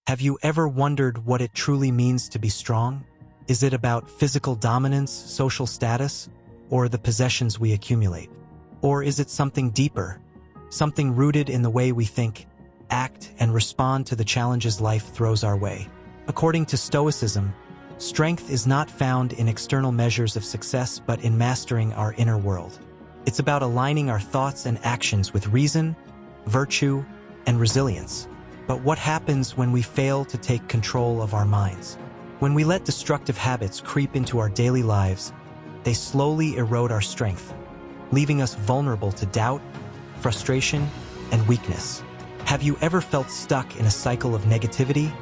Have you ever wondered what it truly means to be strong? Is it about physical dominance, social status, or the possessions we accumulate? Or is it something deeper, something rooted in the way we think, act, and respond to the challenges life throws our way? According to Stoicism, strength is not found in external measures of success but in mastering our inner world. It's about aligning our thoughts and actions with reason, virtue, and resilience. But what happens when we fail to take control of our minds? When we let destructive habits creep into our daily lives, they slowly erode our strength, leaving us vulnerable to doubt, frustration, and weakness. Have you ever felt stuck in a cycle of negativity,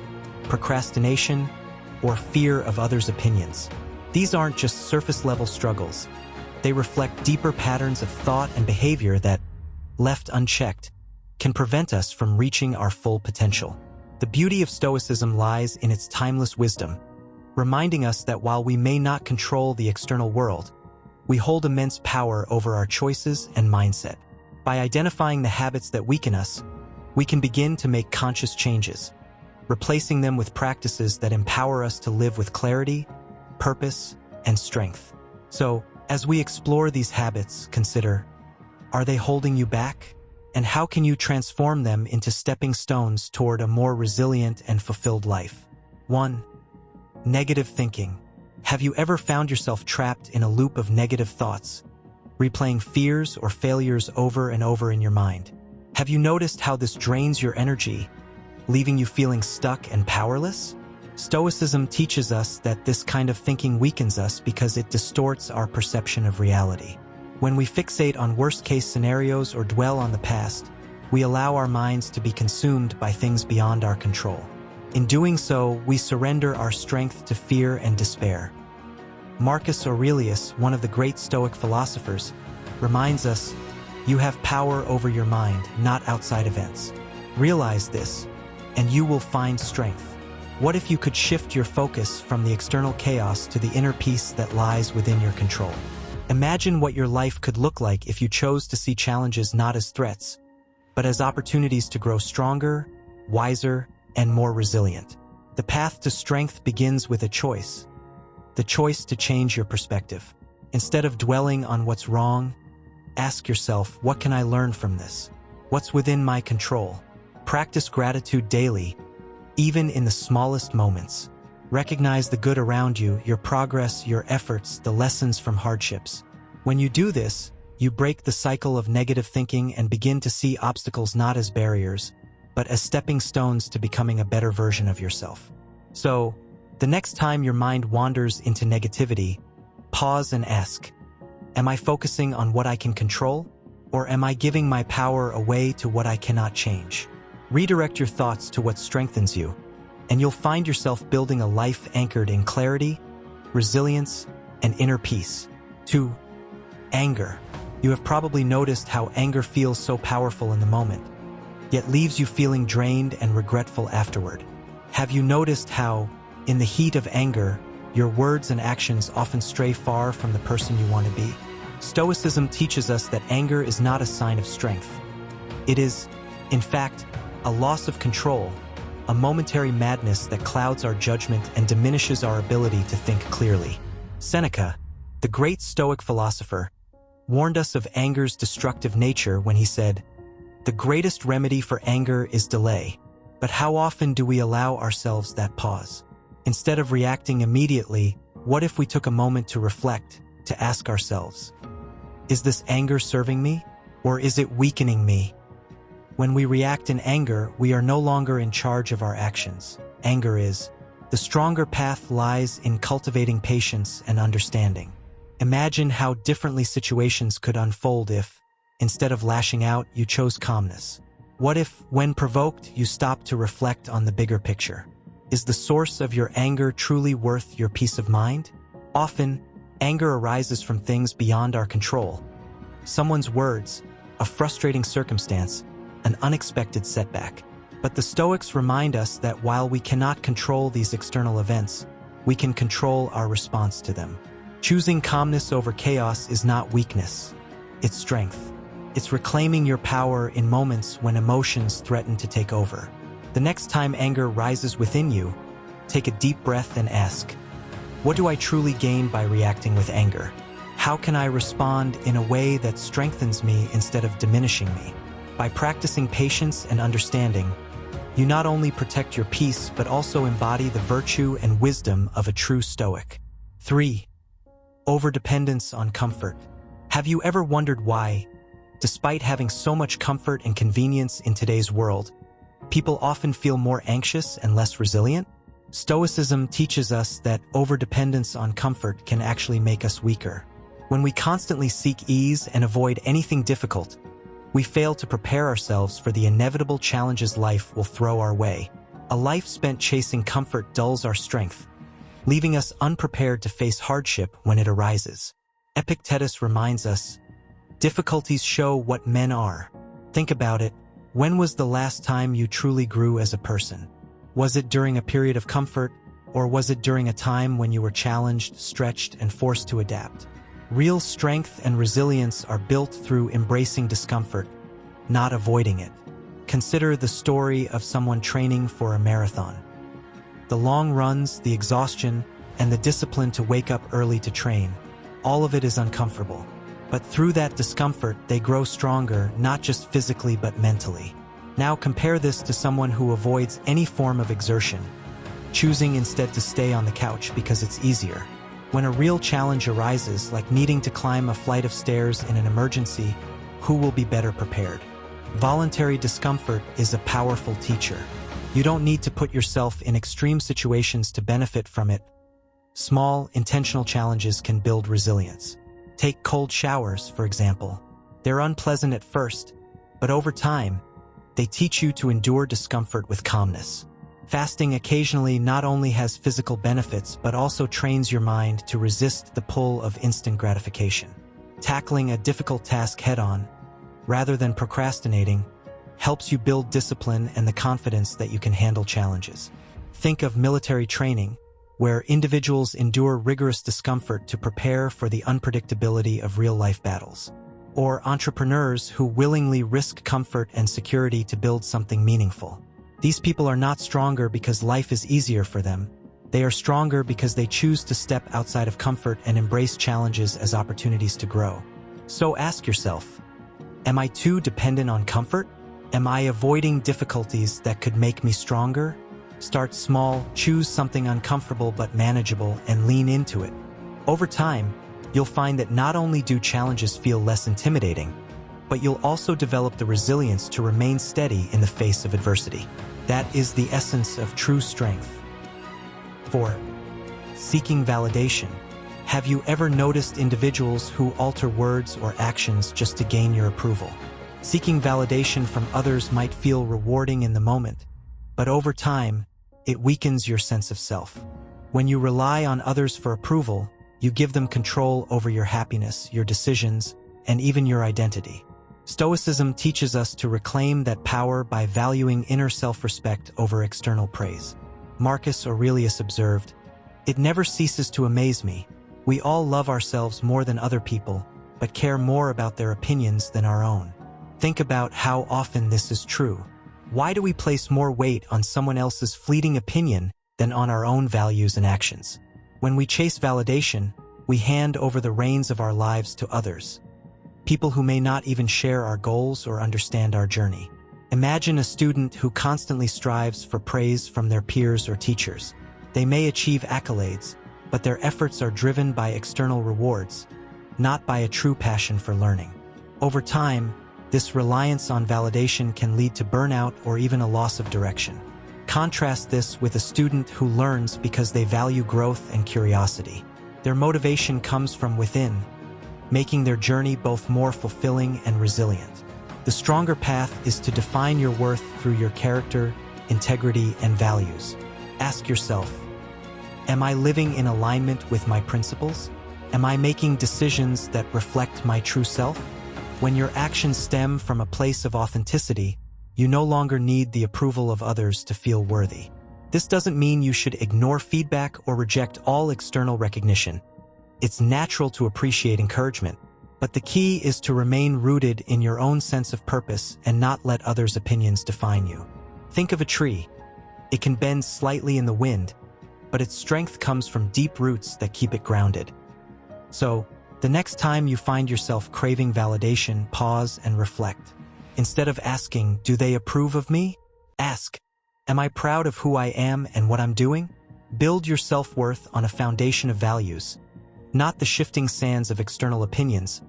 procrastination, or fear of others' opinions? These aren't just surface-level struggles. They reflect deeper patterns of thought and behavior that, left unchecked, can prevent us from reaching our full potential. The beauty of Stoicism lies in its timeless wisdom, reminding us that while we may not control the external world, we hold immense power over our choices and mindset. By identifying the habits that weaken us, we can begin to make conscious changes, replacing them with practices that empower us to live with clarity, purpose, and strength. So, as we explore these habits, consider, are they holding you back? And how can you transform them into stepping stones toward a more resilient and fulfilled life? 1. Negative thinking. Have you ever found yourself trapped in a loop of negative thoughts, replaying fears or failures over and over in your mind? Have you noticed how this drains your energy, leaving you feeling stuck and powerless? Stoicism teaches us that this kind of thinking weakens us because it distorts our perception of reality. When we fixate on worst-case scenarios or dwell on the past, we allow our minds to be consumed by things beyond our control. In doing so, we surrender our strength to fear and despair. Marcus Aurelius, one of the great Stoic philosophers, reminds us, "You have power over your mind, not outside events. Realize this, and you will find strength." What if you could shift your focus from the external chaos to the inner peace that lies within your control? Imagine what your life could look like if you chose to see challenges not as threats, but as opportunities to grow stronger, wiser, and more resilient. The path to strength begins with a choice. The choice to change your perspective. Instead of dwelling on what's wrong, ask yourself, what can I learn from this? What's within my control? Practice gratitude daily, even in the smallest moments. Recognize the good around you, your progress, your efforts, the lessons from hardships. When you do this, you break the cycle of negative thinking and begin to see obstacles not as barriers, but as stepping stones to becoming a better version of yourself. So, the next time your mind wanders into negativity, pause and ask, am I focusing on what I can control, or am I giving my power away to what I cannot change? Redirect your thoughts to what strengthens you, and you'll find yourself building a life anchored in clarity, resilience, and inner peace. 2. Anger. You have probably noticed how anger feels so powerful in the moment, yet leaves you feeling drained and regretful afterward. Have you noticed how, in the heat of anger, your words and actions often stray far from the person you want to be? Stoicism teaches us that anger is not a sign of strength. It is, in fact, a loss of control, a momentary madness that clouds our judgment and diminishes our ability to think clearly. Seneca, the great Stoic philosopher, warned us of anger's destructive nature when he said, "The greatest remedy for anger is delay." But how often do we allow ourselves that pause? Instead of reacting immediately, what if we took a moment to reflect, to ask ourselves, is this anger serving me, or is it weakening me? When we react in anger, we are no longer in charge of our actions. Anger is. The stronger path lies in cultivating patience and understanding. Imagine how differently situations could unfold if, instead of lashing out, you chose calmness. What if, when provoked, you stopped to reflect on the bigger picture? Is the source of your anger truly worth your peace of mind? Often, anger arises from things beyond our control. Someone's words, a frustrating circumstance, an unexpected setback. But the Stoics remind us that while we cannot control these external events, we can control our response to them. Choosing calmness over chaos is not weakness, it's strength. It's reclaiming your power in moments when emotions threaten to take over. The next time anger rises within you, take a deep breath and ask, what do I truly gain by reacting with anger? How can I respond in a way that strengthens me instead of diminishing me? By practicing patience and understanding, you not only protect your peace but also embody the virtue and wisdom of a true Stoic. 3. Overdependence on comfort. Have you ever wondered why, despite having so much comfort and convenience in today's world, people often feel more anxious and less resilient? Stoicism teaches us that overdependence on comfort can actually make us weaker. When we constantly seek ease and avoid anything difficult, we fail to prepare ourselves for the inevitable challenges life will throw our way. A life spent chasing comfort dulls our strength, leaving us unprepared to face hardship when it arises. Epictetus reminds us, difficulties show what men are. Think about it. When was the last time you truly grew as a person? Was it during a period of comfort, or was it during a time when you were challenged, stretched, and forced to adapt? Real strength and resilience are built through embracing discomfort, not avoiding it. Consider the story of someone training for a marathon. The long runs, the exhaustion, and the discipline to wake up early to train, all of it is uncomfortable. But through that discomfort, they grow stronger, not just physically but mentally. Now compare this to someone who avoids any form of exertion, choosing instead to stay on the couch because it's easier. When a real challenge arises, like needing to climb a flight of stairs in an emergency, who will be better prepared? Voluntary discomfort is a powerful teacher. You don't need to put yourself in extreme situations to benefit from it. Small, intentional challenges can build resilience. Take cold showers, for example. They're unpleasant at first, but over time, they teach you to endure discomfort with calmness. Fasting occasionally not only has physical benefits but also trains your mind to resist the pull of instant gratification. Tackling a difficult task head-on, rather than procrastinating, helps you build discipline and the confidence that you can handle challenges. Think of military training, where individuals endure rigorous discomfort to prepare for the unpredictability of real-life battles. Or entrepreneurs who willingly risk comfort and security to build something meaningful. These people are not stronger because life is easier for them. They are stronger because they choose to step outside of comfort and embrace challenges as opportunities to grow. So ask yourself, am I too dependent on comfort? Am I avoiding difficulties that could make me stronger? Start small, choose something uncomfortable but manageable, and lean into it. Over time, you'll find that not only do challenges feel less intimidating, but you'll also develop the resilience to remain steady in the face of adversity. That is the essence of true strength. 4. Seeking validation. Have you ever noticed individuals who alter words or actions just to gain your approval? Seeking validation from others might feel rewarding in the moment, but over time, it weakens your sense of self. When you rely on others for approval, you give them control over your happiness, your decisions, and even your identity. Stoicism teaches us to reclaim that power by valuing inner self-respect over external praise. Marcus Aurelius observed, "It never ceases to amaze me. We all love ourselves more than other people, but care more about their opinions than our own." Think about how often this is true. Why do we place more weight on someone else's fleeting opinion than on our own values and actions? When we chase validation, we hand over the reins of our lives to others, people who may not even share our goals or understand our journey. Imagine a student who constantly strives for praise from their peers or teachers. They may achieve accolades, but their efforts are driven by external rewards, not by a true passion for learning. Over time, this reliance on validation can lead to burnout or even a loss of direction. Contrast this with a student who learns because they value growth and curiosity. Their motivation comes from within, making their journey both more fulfilling and resilient. The stronger path is to define your worth through your character, integrity, and values. Ask yourself, am I living in alignment with my principles? Am I making decisions that reflect my true self? When your actions stem from a place of authenticity, you no longer need the approval of others to feel worthy. This doesn't mean you should ignore feedback or reject all external recognition. It's natural to appreciate encouragement, but the key is to remain rooted in your own sense of purpose and not let others' opinions define you. Think of a tree. It can bend slightly in the wind, but its strength comes from deep roots that keep it grounded. So, the next time you find yourself craving validation, pause and reflect. Instead of asking, "Do they approve of me?" Ask, "Am I proud of who I am and what I'm doing?" Build your self-worth on a foundation of values, not the shifting sands of external opinions,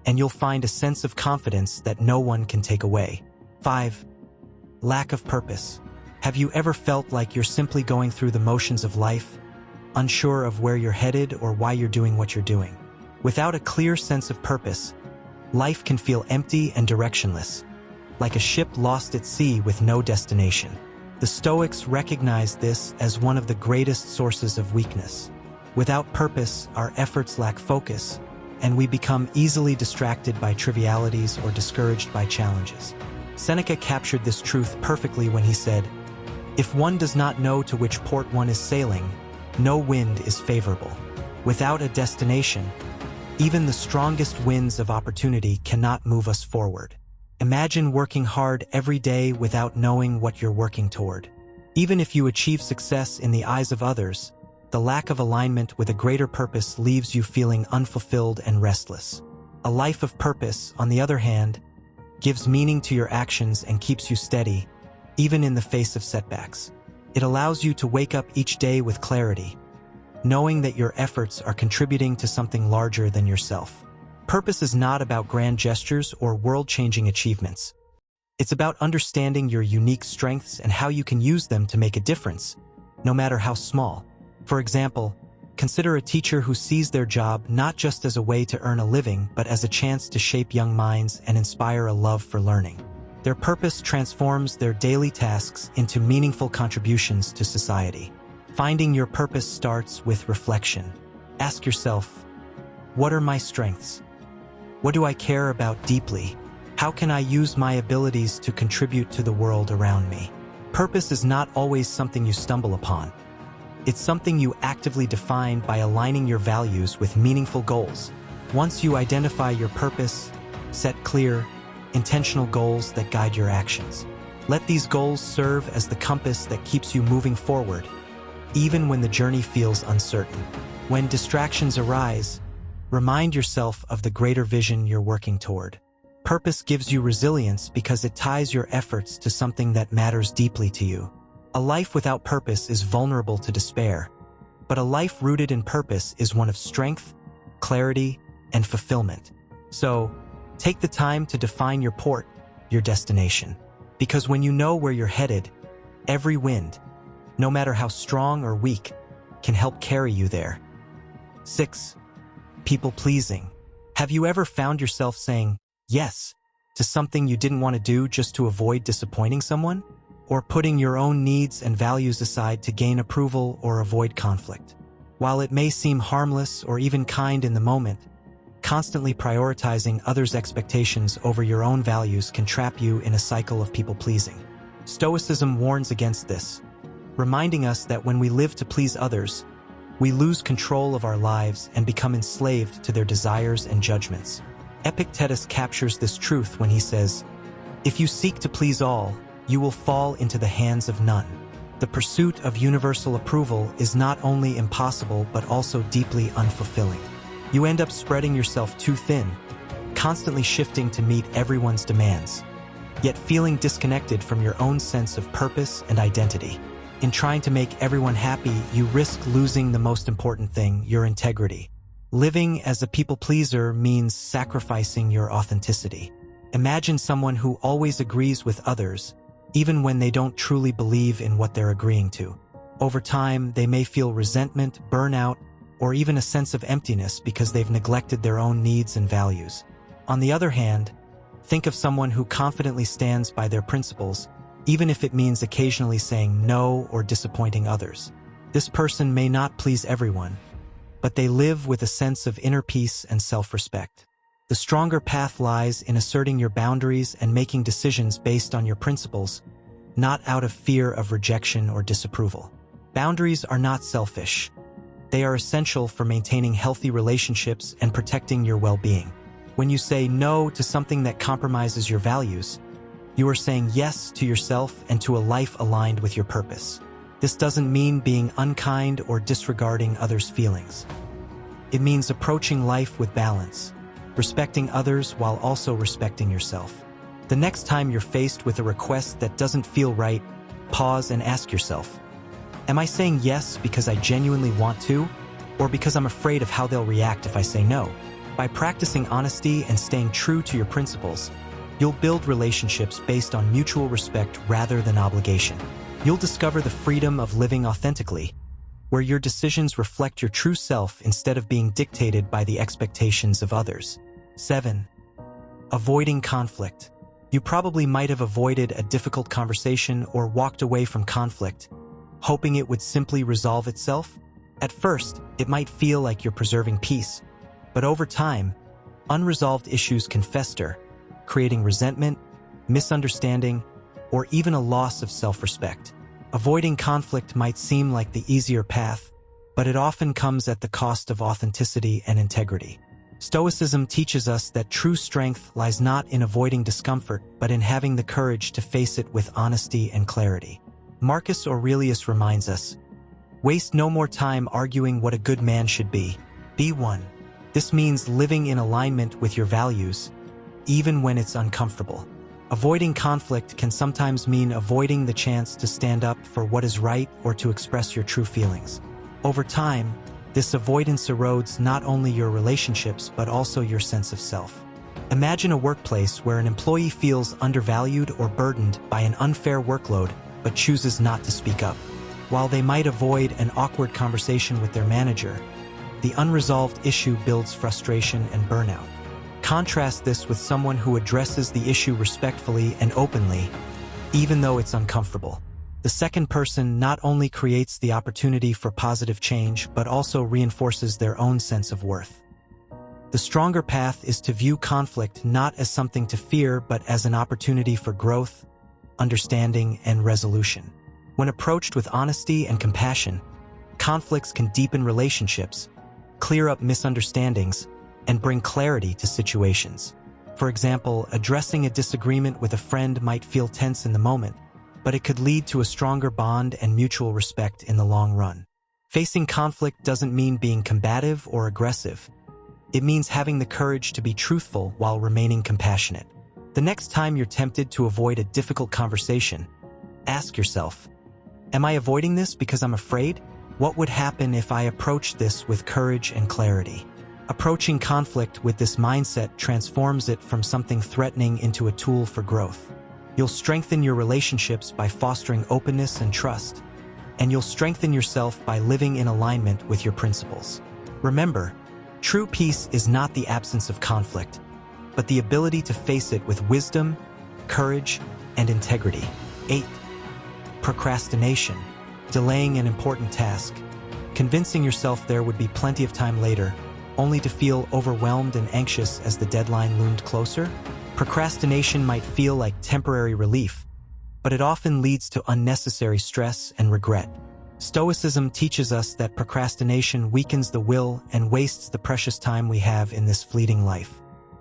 and you'll find a sense of confidence that no one can take away. 5. Lack of purpose. Have you ever felt like you're simply going through the motions of life, unsure of where you're headed or why you're doing what you're doing? Without a clear sense of purpose, life can feel empty and directionless, like a ship lost at sea with no destination. The Stoics recognized this as one of the greatest sources of weakness. Without purpose, our efforts lack focus, and we become easily distracted by trivialities or discouraged by challenges. Seneca captured this truth perfectly when he said, "If one does not know to which port one is sailing, no wind is favorable." Without a destination, even the strongest winds of opportunity cannot move us forward. Imagine working hard every day without knowing what you're working toward. Even if you achieve success in the eyes of others, the lack of alignment with a greater purpose leaves you feeling unfulfilled and restless. A life of purpose, on the other hand, gives meaning to your actions and keeps you steady, even in the face of setbacks. It allows you to wake up each day with clarity, knowing that your efforts are contributing to something larger than yourself. Purpose is not about grand gestures or world-changing achievements. It's about understanding your unique strengths and how you can use them to make a difference, no matter how small. For example, consider a teacher who sees their job not just as a way to earn a living, but as a chance to shape young minds and inspire a love for learning. Their purpose transforms their daily tasks into meaningful contributions to society. Finding your purpose starts with reflection. Ask yourself, what are my strengths? What do I care about deeply? How can I use my abilities to contribute to the world around me? Purpose is not always something you stumble upon. It's something you actively define by aligning your values with meaningful goals. Once you identify your purpose, set clear, intentional goals that guide your actions. Let these goals serve as the compass that keeps you moving forward, even when the journey feels uncertain. When distractions arise, remind yourself of the greater vision you're working toward. Purpose gives you resilience because it ties your efforts to something that matters deeply to you. A life without purpose is vulnerable to despair, but a life rooted in purpose is one of strength, clarity, and fulfillment. So, take the time to define your port, your destination. Because when you know where you're headed, every wind, no matter how strong or weak, can help carry you there. 6. People-pleasing. Have you ever found yourself saying yes to something you didn't want to do just to avoid disappointing someone? Or putting your own needs and values aside to gain approval or avoid conflict? While it may seem harmless or even kind in the moment, constantly prioritizing others' expectations over your own values can trap you in a cycle of people-pleasing. Stoicism warns against this, reminding us that when we live to please others, we lose control of our lives and become enslaved to their desires and judgments. Epictetus captures this truth when he says, "If you seek to please all, you will fall into the hands of none." The pursuit of universal approval is not only impossible but also deeply unfulfilling. You end up spreading yourself too thin, constantly shifting to meet everyone's demands, yet feeling disconnected from your own sense of purpose and identity. In trying to make everyone happy, you risk losing the most important thing, your integrity. Living as a people-pleaser means sacrificing your authenticity. Imagine someone who always agrees with others, even when they don't truly believe in what they're agreeing to. Over time, they may feel resentment, burnout, or even a sense of emptiness because they've neglected their own needs and values. On the other hand, think of someone who confidently stands by their principles, even if it means occasionally saying no or disappointing others. This person may not please everyone, but they live with a sense of inner peace and self-respect. The stronger path lies in asserting your boundaries and making decisions based on your principles, not out of fear of rejection or disapproval. Boundaries are not selfish. They are essential for maintaining healthy relationships and protecting your well-being. When you say no to something that compromises your values, You are saying yes to yourself and to a life aligned with your purpose. This doesn't mean being unkind or disregarding others' feelings. It means approaching life with balance, respecting others while also respecting yourself. The next time you're faced with a request that doesn't feel right, pause and ask yourself, am I saying yes because I genuinely want to, or because I'm afraid of how they'll react if I say no? By practicing honesty and staying true to your principles, you'll build relationships based on mutual respect rather than obligation. You'll discover the freedom of living authentically, where your decisions reflect your true self instead of being dictated by the expectations of others. 7. Avoiding conflict. You probably might have avoided a difficult conversation or walked away from conflict, hoping it would simply resolve itself. At first, it might feel like you're preserving peace, but over time, unresolved issues can fester, creating resentment, misunderstanding, or even a loss of self-respect. Avoiding conflict might seem like the easier path, but it often comes at the cost of authenticity and integrity. Stoicism teaches us that true strength lies not in avoiding discomfort, but in having the courage to face it with honesty and clarity. Marcus Aurelius reminds us, waste no more time arguing what a good man should be. Be one. This means living in alignment with your values, even when it's uncomfortable. Avoiding conflict can sometimes mean avoiding the chance to stand up for what is right or to express your true feelings. Over time, this avoidance erodes not only your relationships but also your sense of self. Imagine a workplace where an employee feels undervalued or burdened by an unfair workload but chooses not to speak up. While they might avoid an awkward conversation with their manager, the unresolved issue builds frustration and burnout. Contrast this with someone who addresses the issue respectfully and openly, even though it's uncomfortable. The second person not only creates the opportunity for positive change, but also reinforces their own sense of worth. The stronger path is to view conflict not as something to fear, but as an opportunity for growth, understanding, and resolution. When approached with honesty and compassion, conflicts can deepen relationships, clear up misunderstandings, and bring clarity to situations. For example, addressing a disagreement with a friend might feel tense in the moment, but it could lead to a stronger bond and mutual respect in the long run. Facing conflict doesn't mean being combative or aggressive. It means having the courage to be truthful while remaining compassionate. The next time you're tempted to avoid a difficult conversation, ask yourself, am I avoiding this because I'm afraid? What would happen if I approached this with courage and clarity? Approaching conflict with this mindset transforms it from something threatening into a tool for growth. You'll strengthen your relationships by fostering openness and trust, and you'll strengthen yourself by living in alignment with your principles. Remember, true peace is not the absence of conflict, but the ability to face it with wisdom, courage, and integrity. 8. Procrastination. Delaying an important task. Convincing yourself there would be plenty of time later, only to feel overwhelmed and anxious as the deadline loomed closer? Procrastination might feel like temporary relief, but it often leads to unnecessary stress and regret. Stoicism teaches us that procrastination weakens the will and wastes the precious time we have in this fleeting life.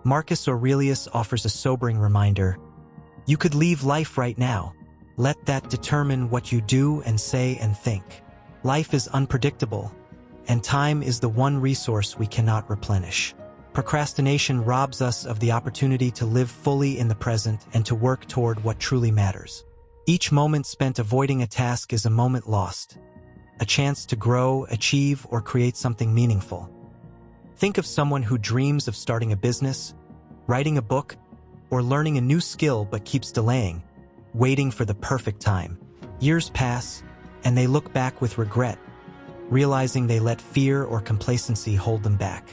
Marcus Aurelius offers a sobering reminder: you could leave life right now. Let that determine what you do and say and think. Life is unpredictable, and time is the one resource we cannot replenish. Procrastination robs us of the opportunity to live fully in the present and to work toward what truly matters. Each moment spent avoiding a task is a moment lost, a chance to grow, achieve, or create something meaningful. Think of someone who dreams of starting a business, writing a book, or learning a new skill but keeps delaying, waiting for the perfect time. Years pass, and they look back with regret, realizing they let fear or complacency hold them back.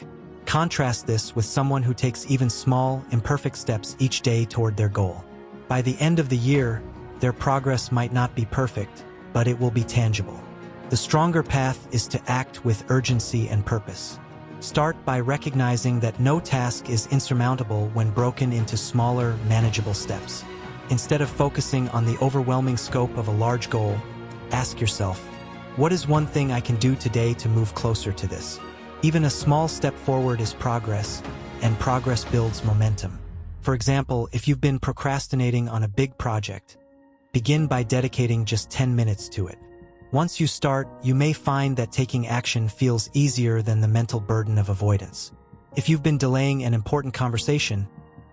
Contrast this with someone who takes even small, imperfect steps each day toward their goal. By the end of the year, their progress might not be perfect, but it will be tangible. The stronger path is to act with urgency and purpose. Start by recognizing that no task is insurmountable when broken into smaller, manageable steps. Instead of focusing on the overwhelming scope of a large goal, ask yourself, what is one thing I can do today to move closer to this? Even a small step forward is progress, and progress builds momentum. For example, if you've been procrastinating on a big project, begin by dedicating just 10 minutes to it. Once you start, you may find that taking action feels easier than the mental burden of avoidance. If you've been delaying an important conversation,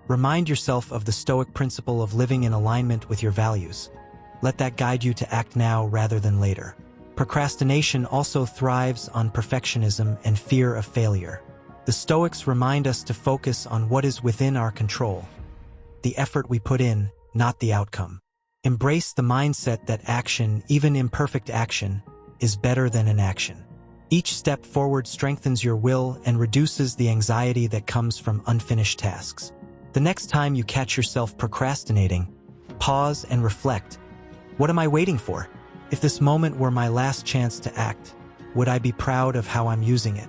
remind yourself of the Stoic principle of living in alignment with your values. Let that guide you to act now rather than later. Procrastination also thrives on perfectionism and fear of failure. The Stoics remind us to focus on what is within our control, the effort we put in, not the outcome. Embrace the mindset that action, even imperfect action, is better than inaction. Each step forward strengthens your will and reduces the anxiety that comes from unfinished tasks. The next time you catch yourself procrastinating, pause and reflect. What am I waiting for? If this moment were my last chance to act, would I be proud of how I'm using it?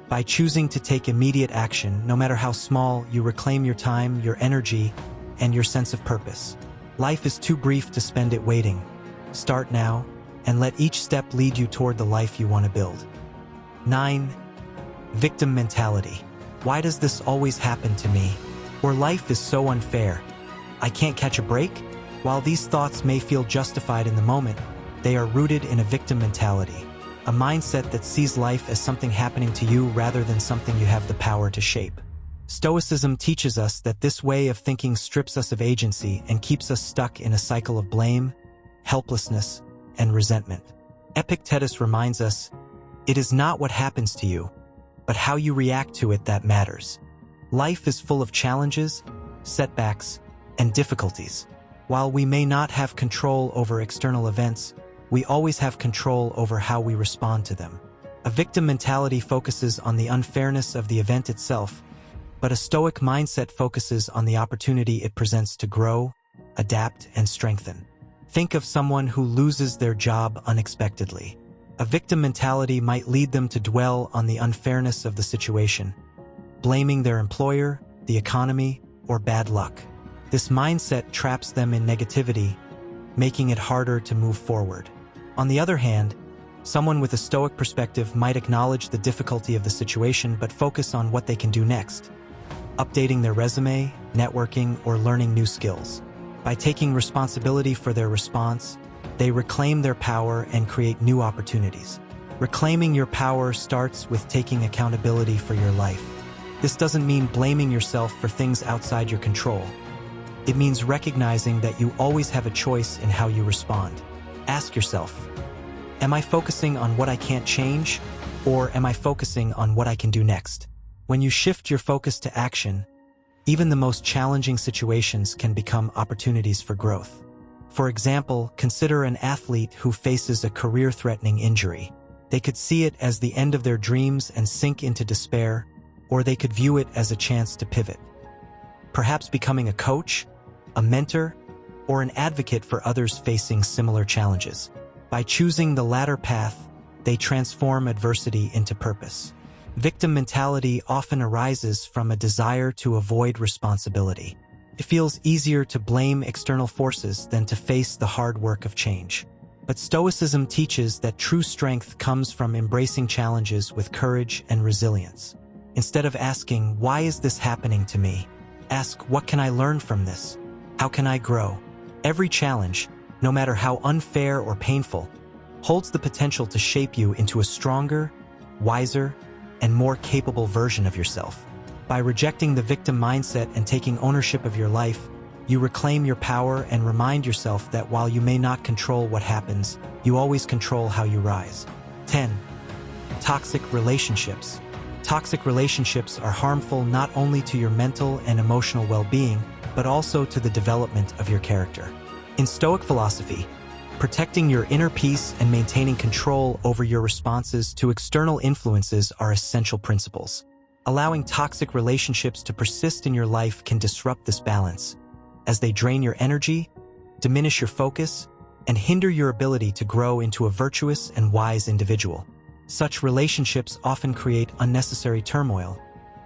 By choosing to take immediate action, no matter how small, you reclaim your time, your energy, and your sense of purpose. Life is too brief to spend it waiting. Start now, and let each step lead you toward the life you want to build. 9. Victim mentality. Why does this always happen to me? Or life is so unfair. I can't catch a break? While these thoughts may feel justified in the moment, they are rooted in a victim mentality, a mindset that sees life as something happening to you rather than something you have the power to shape. Stoicism teaches us that this way of thinking strips us of agency and keeps us stuck in a cycle of blame, helplessness, and resentment. Epictetus reminds us, it is not what happens to you, but how you react to it that matters. Life is full of challenges, setbacks, and difficulties. While we may not have control over external events, we always have control over how we respond to them. A victim mentality focuses on the unfairness of the event itself, but a Stoic mindset focuses on the opportunity it presents to grow, adapt, and strengthen. Think of someone who loses their job unexpectedly. A victim mentality might lead them to dwell on the unfairness of the situation, blaming their employer, the economy, or bad luck. This mindset traps them in negativity, making it harder to move forward. On the other hand, someone with a Stoic perspective might acknowledge the difficulty of the situation but focus on what they can do next, updating their resume, networking, or learning new skills. By taking responsibility for their response, they reclaim their power and create new opportunities. Reclaiming your power starts with taking accountability for your life. This doesn't mean blaming yourself for things outside your control. It means recognizing that you always have a choice in how you respond. Ask yourself, am I focusing on what I can't change, or am I focusing on what I can do next? When you shift your focus to action, even the most challenging situations can become opportunities for growth. For example, consider an athlete who faces a career-threatening injury. They could see it as the end of their dreams and sink into despair, or they could view it as a chance to pivot. Perhaps becoming a coach, a mentor, or an advocate for others facing similar challenges. By choosing the latter path, they transform adversity into purpose. Victim mentality often arises from a desire to avoid responsibility. It feels easier to blame external forces than to face the hard work of change. But Stoicism teaches that true strength comes from embracing challenges with courage and resilience. Instead of asking, why is this happening to me? Ask, what can I learn from this? How can I grow? Every challenge, no matter how unfair or painful, holds the potential to shape you into a stronger, wiser, and more capable version of yourself. By rejecting the victim mindset and taking ownership of your life, you reclaim your power and remind yourself that while you may not control what happens, you always control how you rise. 10. Toxic relationships. Toxic relationships are harmful not only to your mental and emotional well-being, but also to the development of your character. In Stoic philosophy, protecting your inner peace and maintaining control over your responses to external influences are essential principles. Allowing toxic relationships to persist in your life can disrupt this balance, as they drain your energy, diminish your focus, and hinder your ability to grow into a virtuous and wise individual. Such relationships often create unnecessary turmoil,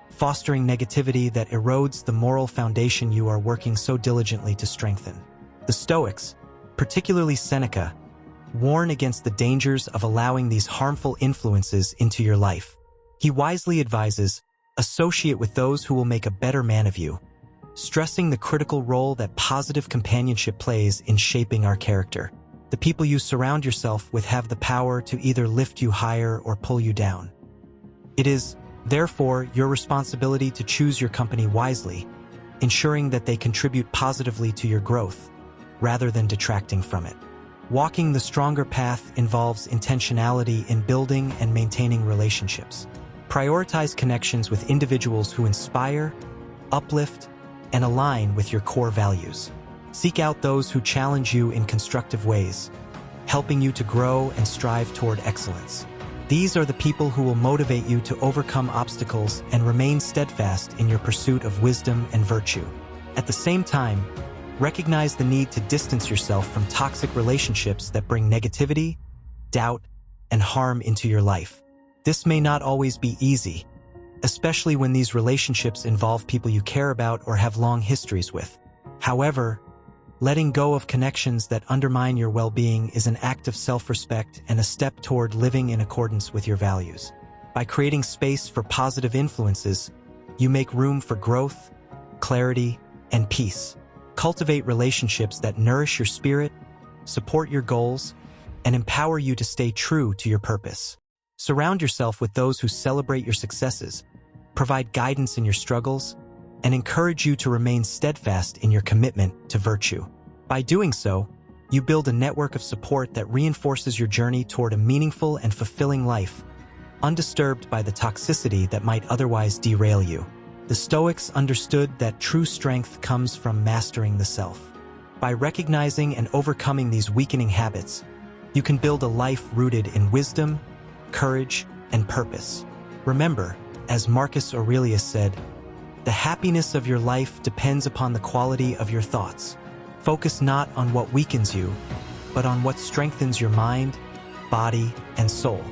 fostering negativity that erodes the moral foundation you are working so diligently to strengthen. The Stoics, particularly Seneca, warn against the dangers of allowing these harmful influences into your life. He wisely advises, associate with those who will make a better man of you, stressing the critical role that positive companionship plays in shaping our character. The people you surround yourself with have the power to either lift you higher or pull you down. It is, therefore, your responsibility to choose your company wisely, ensuring that they contribute positively to your growth, rather than detracting from it. Walking the stronger path involves intentionality in building and maintaining relationships. Prioritize connections with individuals who inspire, uplift, and align with your core values. Seek out those who challenge you in constructive ways, helping you to grow and strive toward excellence. These are the people who will motivate you to overcome obstacles and remain steadfast in your pursuit of wisdom and virtue. At the same time, recognize the need to distance yourself from toxic relationships that bring negativity, doubt, and harm into your life. This may not always be easy, especially when these relationships involve people you care about or have long histories with. However, letting go of connections that undermine your well-being is an act of self-respect and a step toward living in accordance with your values. By creating space for positive influences, you make room for growth, clarity, and peace. Cultivate relationships that nourish your spirit, support your goals, and empower you to stay true to your purpose. Surround yourself with those who celebrate your successes, provide guidance in your struggles, and encourage you to remain steadfast in your commitment to virtue. By doing so, you build a network of support that reinforces your journey toward a meaningful and fulfilling life, undisturbed by the toxicity that might otherwise derail you. The Stoics understood that true strength comes from mastering the self. By recognizing and overcoming these weakening habits, you can build a life rooted in wisdom, courage, and purpose. Remember, as Marcus Aurelius said, the happiness of your life depends upon the quality of your thoughts. Focus not on what weakens you, but on what strengthens your mind, body, and soul.